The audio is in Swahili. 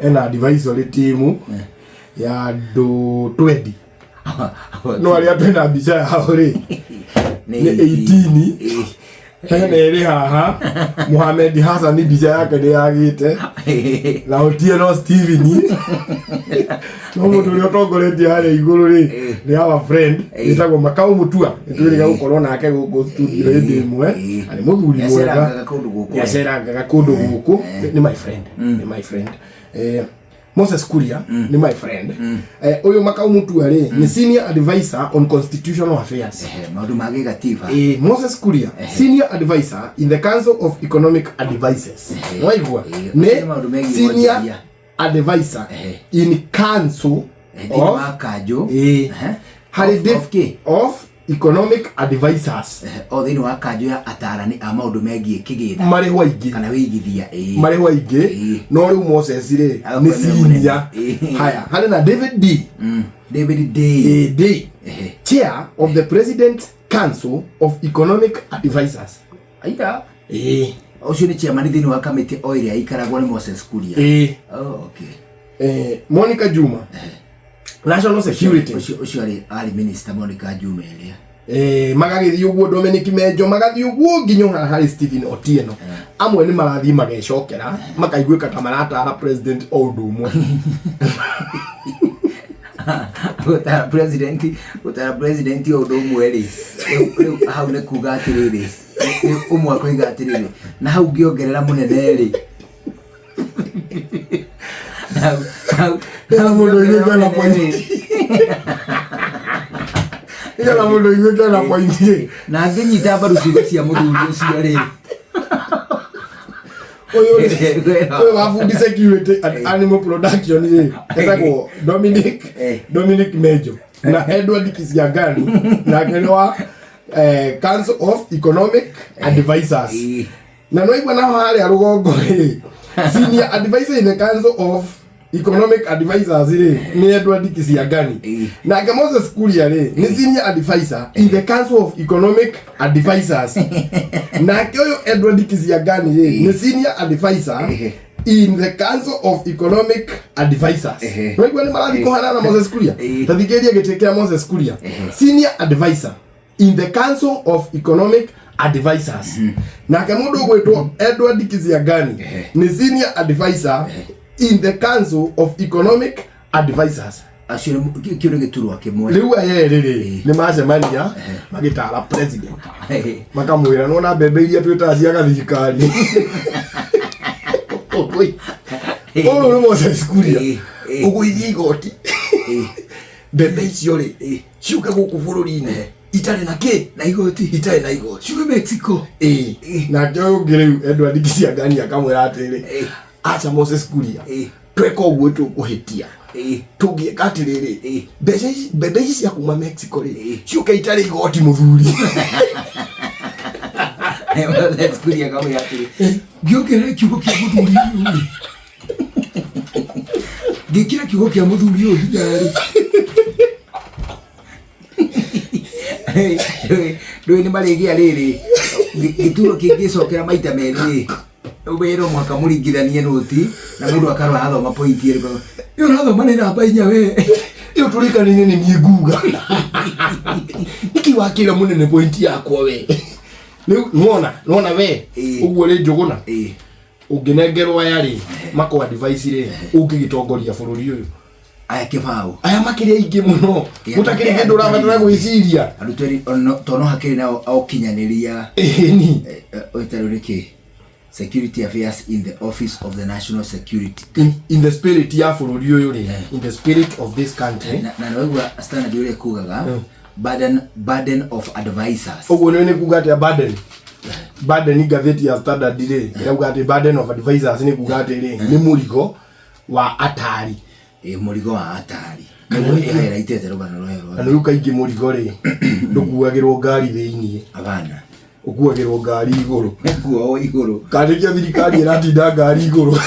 ena advisory team ya andu 20 no ali apenda bicha yao ri ni 18 hena iri haha Mohamed Hassan bicha yake ni yagite na Otieno Steven no mundu ri otongoretie hari iguru ri ni our friend itagwo Makau Mutua twiriga gukorwo nake guku studio indi imwe ani muthuri mwega yaceranga kundu guku ni my friend Moses Kuria ni my friend uyu Makau Mutua ri ni senior advisor on constitutional affairs maundu magi gatiba Moses Kuria senior advisor in the Council of Economic Advisors waigwa ni senior advisor in Council of Economic Advisors thini wa kanjo ya atarani a maundu megie kigitha mari waingi kana wigithia mari waingi no riu Moses ri ni senior haya hari na David D chair of the President Council of Economic Advisors aita ucio ni chairman thini wa committee oiria ikaragwo ni Moses Kuria okay Monica Juma National Security ucio ali minister Monica Juma iria magagithi uguo Dominic Mejo magathi uguo nginyo hari Stephen Otieno amwe ni marathi magecokera makaiguika ta maratara president Oudumwe utara president Oudumwe ri hau ne kuga atiriri umwe akoiga atiriri na hau ngiongerera munene ri na mundu yuga na point ila mundu yuga na point na nginyita baru ciugo cia muthuri ucio ri oyo wafundi security and animal production ri etagwo Dominic Mejo na Edward Kisiagani na kenwa Council of Economic Advisors na no igwa na hali ya rugongo ri senior advisor in the Council of Economic Advisors ri ni Edward Kisiagani na Moses Kuria ri ni senior advisor in the Council of Economic Advisors na kyo Edward Kisiagani ri ni senior advisor in the Council of Economic Advisors wewe ni marathi kohana na Moses Kuria tathikiria gitekea Moses Kuria senior advisor in the Council of Economic Advisors na kemundu gwetwo Edward Kisiagani ni senior advisor in the Council of Economic Advisors ashire kiure giturwa kimwe riu ayerere ni macemania magitara president makamwira no na mbembe iria twita cia gathirikari ni Moses Kuria uguithia igoti mbembe icio ri ciuke guku bururi-ini itari na ki na igoti itari na igoti ciuke Mexico na kyo ngiriu Edward Kisiagani akamwira atiri acha Moses Kuria tweka uguo tukuhitia tugieka atiriri mbembe ici cia kuma Mexico ri ciuke itari igoti muthuri Moses Kuria kamwira atiri ngiokera kiugo kia muthuri uyu ngikira kiugo kia muthuri uyu ngari Doi ni maligia riri gituro kingicokera maita meri ubero mwaka muringithanie noti na mundu akarwa athoma point iri yo rathoma ni namba inya we yo turikani ni nguga iki wakira munene point yakwa we nuona we uguo ri Njuguna unginengerwa yari mako advice ri ungigitongoria bururi uyu aya kibao aya makiria ingi muno mutakiri kindu urabatara gwiciria aruteri tono hakiri na okinyaniria ni oitaruriki security affairs in the office of the national security in the spirit ya bururi uyu ri in the spirit of this country na noigwa standard yule kugaga burden of advisors uguo ni kuga ati burden gazeti ya standard ri kuga ati burden of advisors ni kuga ati ri ni murigo wa atari murigo wa atari kana ihera itete rubana rohero na ruka ingi murigo ri ndukuagirwo ngari thiini abana ukuagirwo ngari iguru kuo iguru karikia thirikari iratinda ngari iguru